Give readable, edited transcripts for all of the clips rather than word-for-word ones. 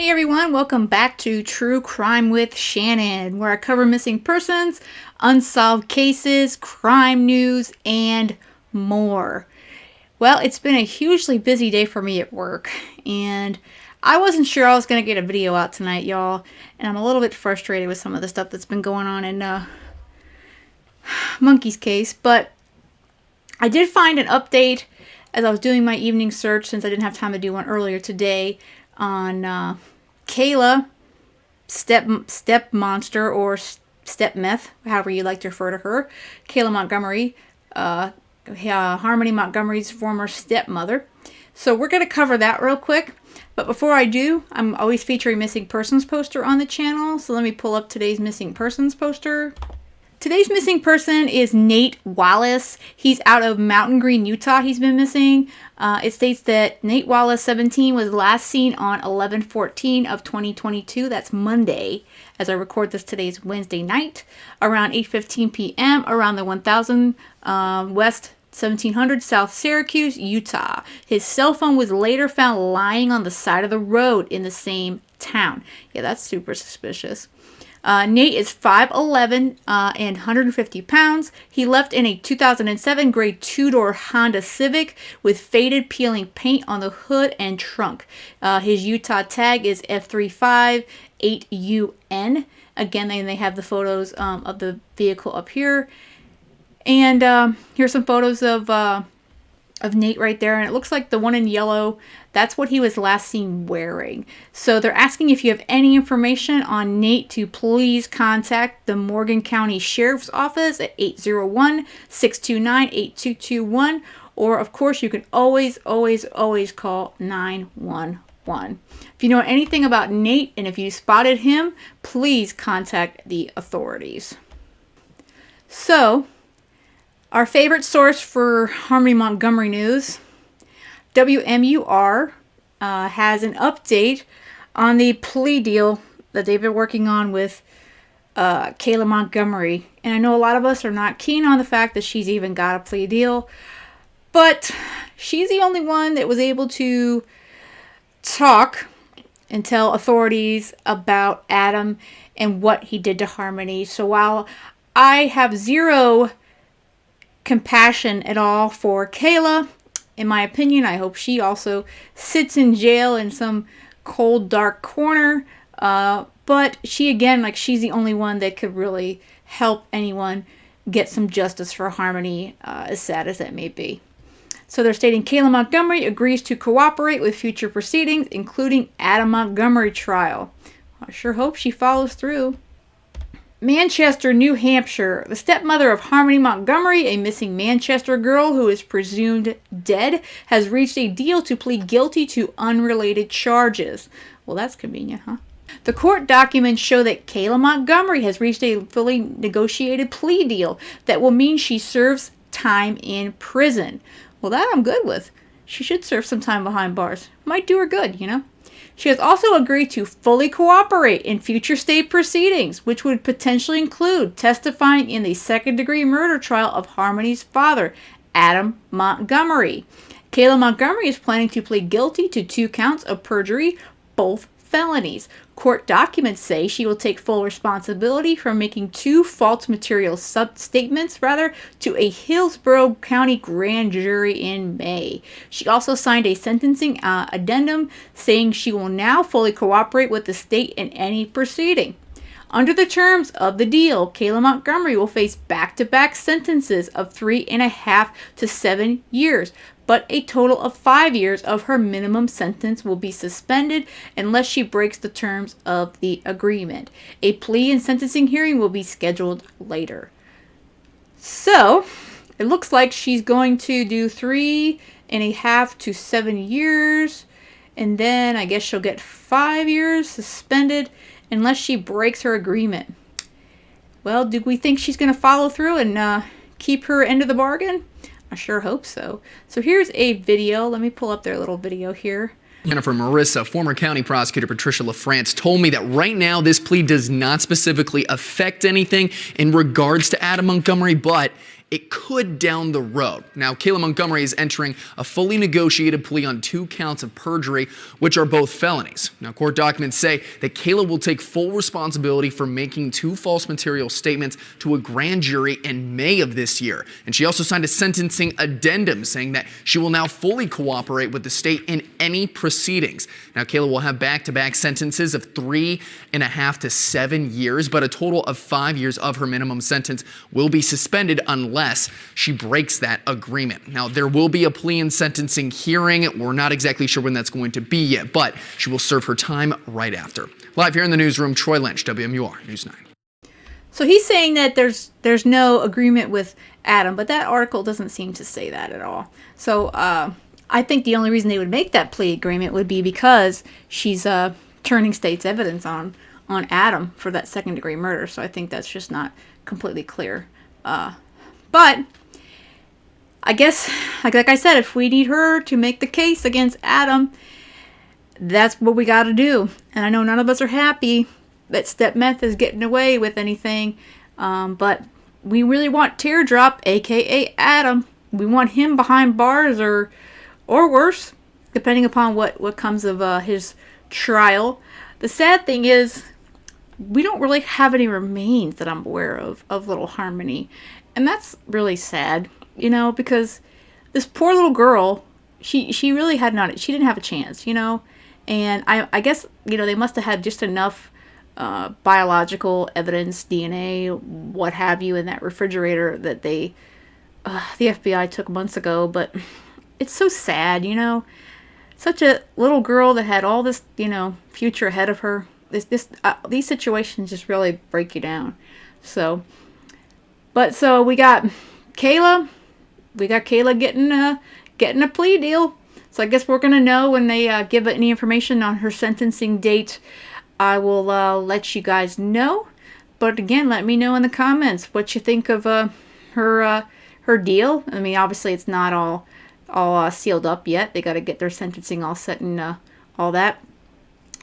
Hey everyone, welcome back to True Crime with Shannon, where I cover missing persons, unsolved cases, crime news, and more. Well, it's been a hugely busy day for me at work, and I wasn't sure I was going to get a video out tonight, y'all, and I'm a little bit frustrated with some of the stuff that's been going on in Monkey's case, but I did find an update as I was doing my evening search, since I didn't have time to do one earlier today, on Kayla, step monster, or step meth, however you like to refer to her, Kayla Montgomery, Harmony Montgomery's former stepmother. So we're going to cover that real quick. But before I do, I'm always featuring missing persons poster on the channel. So let me pull up today's missing persons poster. Today's missing person is Nate Wallace. He's out of Mountain Green, Utah. He's been missing. It states that Nate Wallace, 17, was last seen on 11/14 of 2022. That's Monday, as I record this. Today's Wednesday night, around 8:15 p.m. around the 1000 West 1700 South Syracuse, Utah. His cell phone was later found lying on the side of the road in the same town. Yeah, that's super suspicious. Nate is 5'11" and 150 pounds. He left in a 2007 gray two-door Honda Civic with faded peeling paint on the hood and trunk. His Utah tag is F358UN. Again, they have the photos of the vehicle up here. And here's some photos of Nate right there, and it looks like the one in yellow, that's what he was last seen wearing. So they're asking if you have any information on Nate to please contact the Morgan County Sheriff's Office at 801-629-8221, or of course you can always call 911. If you know anything about Nate and if you spotted him, please contact the authorities. So our favorite source for Harmony Montgomery news, WMUR, has an update on the plea deal that they've been working on with Kayla Montgomery. And I know a lot of us are not keen on the fact that she's even got a plea deal, but she's the only one that was able to talk and tell authorities about Adam and what he did to Harmony. So while I have zero compassion at all for Kayla, in my opinion, I hope she also sits in jail in some cold, dark corner. But she, again, she's the only one that could really help anyone get some justice for Harmony, as sad as that may be. So they're stating Kayla Montgomery agrees to cooperate with future proceedings, including Adam Montgomery trial. I sure hope she follows through. Manchester, New Hampshire. The stepmother of Harmony Montgomery, a missing Manchester girl who is presumed dead, has reached a deal to plead guilty to unrelated charges. Well, that's convenient, huh? The court documents show that Kayla Montgomery has reached a fully negotiated plea deal that will mean she serves time in prison. Well, that I'm good with. She should serve some time behind bars. Might do her good, you know? She has also agreed to fully cooperate in future state proceedings, which would potentially include testifying in the second-degree murder trial of Harmony's father, Adam Montgomery. Kayla Montgomery is planning to plead guilty to 2 counts of perjury, both felonies. Court documents say she will take full responsibility for making 2 false material statements to a Hillsborough County grand jury in May. She also signed a sentencing addendum saying she will now fully cooperate with the state in any proceeding. Under the terms of the deal, Kayla Montgomery will face back-to-back sentences of 3.5 to 7 years, but a total of 5 years of her minimum sentence will be suspended unless she breaks the terms of the agreement. A plea and sentencing hearing will be scheduled later. So, it looks like she's going to do 3.5 to 7 years, and then I guess she'll get 5 years suspended unless she breaks her agreement. Well, do we think she's going to follow through and keep her end of the bargain? I sure hope so. So here's a video. Let me pull up their little video here. Jennifer Marissa, former county prosecutor Patricia LaFrance, told me that right now this plea does not specifically affect anything in regards to Adam Montgomery, but it could down the road. Now, Kayla Montgomery is entering a fully negotiated plea on 2 counts of perjury, which are both felonies. Now, court documents say that Kayla will take full responsibility for making 2 false material statements to a grand jury in May of this year. And she also signed a sentencing addendum saying that she will now fully cooperate with the state in any proceedings. Now, Kayla will have back-to-back sentences of 3.5 to 7 years, but a total of 5 years of her minimum sentence will be suspended unless she breaks that agreement. Now, there will be a plea and sentencing hearing. We're not exactly sure when that's going to be yet, but she will serve her time right after. Live here in the newsroom, Troy Lynch, WMUR News 9. So he's saying that there's no agreement with Adam, but that article doesn't seem to say that at all. So I think the only reason they would make that plea agreement would be because she's turning state's evidence on Adam for that second-degree murder. So I think that's just not completely clear. But I guess, like I said, if we need her to make the case against Adam, that's what we got to do. And I know none of us are happy that stepmeth is getting away with anything, but we really want Teardrop, aka Adam. We want him behind bars or worse, depending upon what comes of his trial. The sad thing is, we don't really have any remains that I'm aware of little Harmony. And that's really sad, because this poor little girl, she really she didn't have a chance, And I guess, they must have had just enough biological evidence, DNA, what have you, in that refrigerator that the FBI took months ago. But it's so sad, Such a little girl that had all this, future ahead of her. These situations just really break you down. So we got Kayla. We got Kayla getting a plea deal. So I guess we're gonna know when they give any information on her sentencing date. I will let you guys know. But again, let me know in the comments what you think of her deal. I mean, obviously it's not all sealed up yet. They got to get their sentencing all set and all that.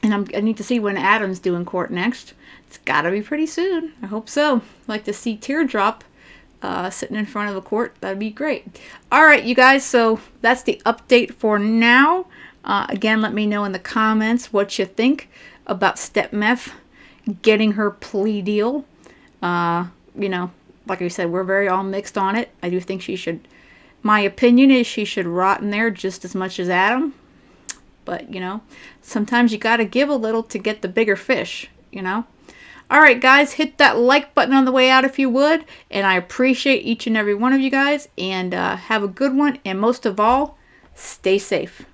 And I need to see when Adam's due in court next. It's got to be pretty soon. I hope so. I'd like to see Teardrop sitting in front of a court. That'd be great. All right, you guys. So that's the update for now. Again, let me know in the comments what you think about stepmeth getting her plea deal. Like I said, we're very all mixed on it. I do think she should. My opinion is she should rot in there just as much as Adam. But, sometimes you got to give a little to get the bigger fish, All right, guys, hit that like button on the way out if you would. And I appreciate each and every one of you guys. And have a good one. And most of all, stay safe.